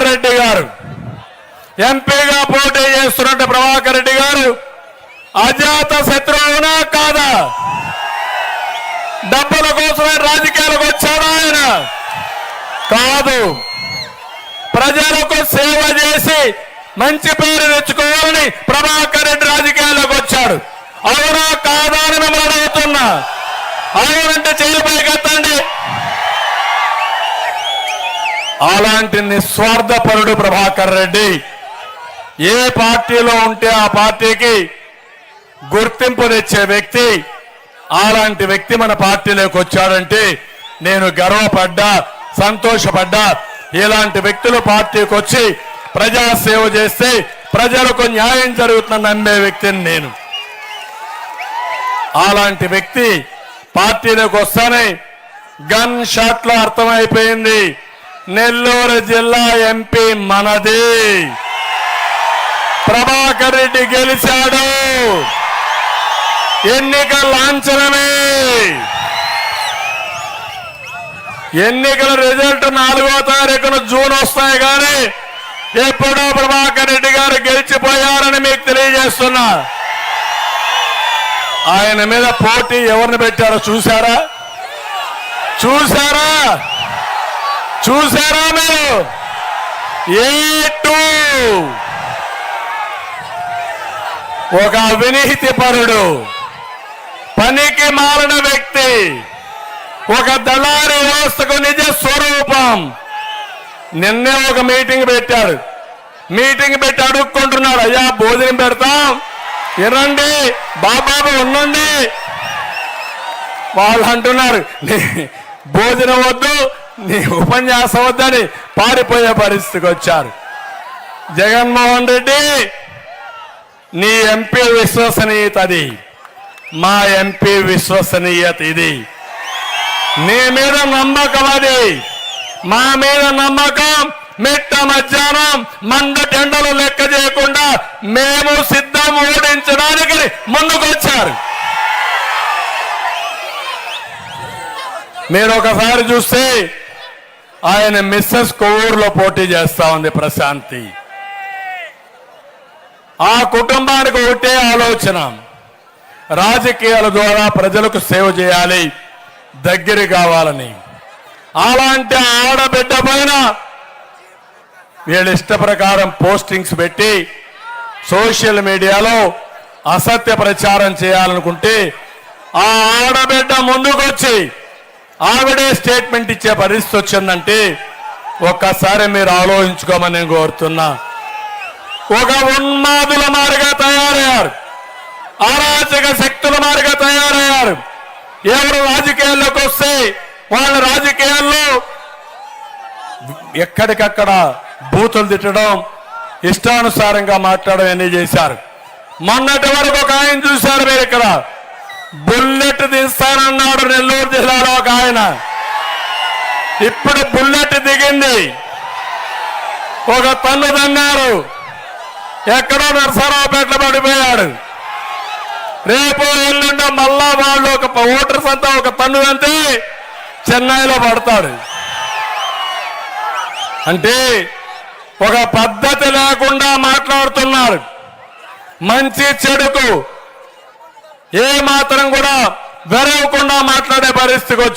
ప్రభాకర్ రెడ్డి గారు ఎంపీగా పోటీ చేస్తున్నట్టు ప్రభాకర్ రెడ్డి గారు అజాత శత్రువునా కాదా? డబ్బుల కోసమే రాజకీయాలకు వచ్చాడా ఆయన? కాదు. ప్రజలకు సేవ చేసి మంచి పేరు తెచ్చుకోవాలని ప్రభాకర్ రెడ్డి రాజకీయాల్లోకి వచ్చాడు. అవునా కాదా అని మిమ్మల్ని అడుగుతున్నా. అవునంటే చెయ్యి పైకెత్తండి. అలాంటి నిస్వార్థపరుడు ప్రభాకర్ రెడ్డి. ఏ పార్టీలో ఉంటే ఆ పార్టీకి గుర్తింపు తెచ్చే వ్యక్తి. అలాంటి వ్యక్తి మన పార్టీలోకి వచ్చాడంటే నేను గర్వపడ్డా, సంతోషపడ్డా. ఇలాంటి వ్యక్తులు పార్టీకి వచ్చి ప్రజాసేవ చేస్తే ప్రజలకు న్యాయం జరుగుతుందని నమ్మే వ్యక్తిని నేను. అలాంటి వ్యక్తి పార్టీలోకి వస్తానే గన్ షాట్ లో అర్థమైపోయింది. నెల్లూరు జిల్లా ఎంపీ మనది. ప్రభాకర్ రెడ్డి గెలిచాడు. ఎన్నికల లాంఛనమే. ఎన్నికల రిజల్ట్ 4వ తారీఖున జూన్ వస్తాయి కానీ ఎప్పుడో ప్రభాకర్ రెడ్డి గారు గెలిచిపోయారని మీకు తెలియజేస్తున్నా. ఆయన మీద పోటీ ఎవరిని పెట్టారో చూసారా? చూసారా? చూసారా మీరు? ఏ2 ఒక అవినీతి పరుడు, పనికి మారిన వ్యక్తి, ఒక దళారీ వ్యవస్థకు నిజ స్వరూపం. నిన్నే ఒక మీటింగ్ పెట్టాడు. మీటింగ్ పెట్టి అడుక్కుంటున్నాడు, అయ్యా భోజనం పెడతాం, వినండి బాబాబు ఉండండి. వాళ్ళు అంటున్నారు భోజనం వద్దు, నీ ఉపన్యాసం వద్దని పారిపోయే పరిస్థితికి వచ్చారు. జగన్మోహన్ రెడ్డి, నీ ఎంపీ విశ్వసనీయత అది, మా ఎంపీ విశ్వసనీయత ఇది. నీ మీద నమ్మకం అది, మా మీద నమ్మకం. మిట్ట మధ్యాహ్నం మండ టెండలు లెక్క చేయకుండా మేము సిద్ధం ఓడించడానికి ముందుకొచ్చారు. మీరు ఒకసారి చూస్తే ఆయన మిస్సెస్ కొవ్వూరులో పోటీ చేస్తా ఉంది ప్రశాంతి. ఆ కుటుంబానికి ఒకటే ఆలోచన, రాజకీయాల ద్వారా ప్రజలకు సేవ చేయాలి, దగ్గర కావాలని. అలాంటి ఆడబిడ్డ పైన వీళ్ళ ఇష్ట ప్రకారం పోస్టింగ్స్ పెట్టి సోషల్ మీడియాలో అసత్య ప్రచారం చేయాలనుకుంటే ఆ ఆడబిడ్డ ముందుకొచ్చి ఆవిడే స్టేట్మెంట్ ఇచ్చే పరిస్థితి వచ్చిందంటే ఒక్కసారి మీరు ఆలోచించుకోమని నేను కోరుతున్నా. ఒక ఉన్మాదుల మారిగా తయారయ్యారు, అరాచక శక్తుల మారిగా తయారయ్యారు. ఎవరు రాజకీయాల్లోకి వస్తే వాళ్ళ రాజకీయాల్లో ఎక్కడికక్కడ బూతులు తిట్టడం, ఇష్టానుసారంగా మాట్లాడడం అన్నీ చేశారు. మొన్నటి వరకు ఒక ఆయన చూశారు మీరు, ఇక్కడ బుల్లెట్ తీస్తానన్నాడు నెల్లూరు జిల్లాలో ఒక ఆయన. ఇప్పుడు బుల్లెట్ దిగింది, ఒక తన్ను తన్నారు, ఎక్కడో నరసరావుపేటలో పడిపోయాడు. రేపు ఎల్లుండో మళ్ళా వాళ్ళు ఒక ఓటర్స్ అంతా ఒక తన్ను అంతే చెన్నైలో పడతాడు. అంటే ఒక పద్ధతి లేకుండా మాట్లాడుతున్నారు. మంచి చెడుకు ఏ మాత్రం కూడా వెరవకుండా మాట్లాడే పరిస్థితికి వచ్చి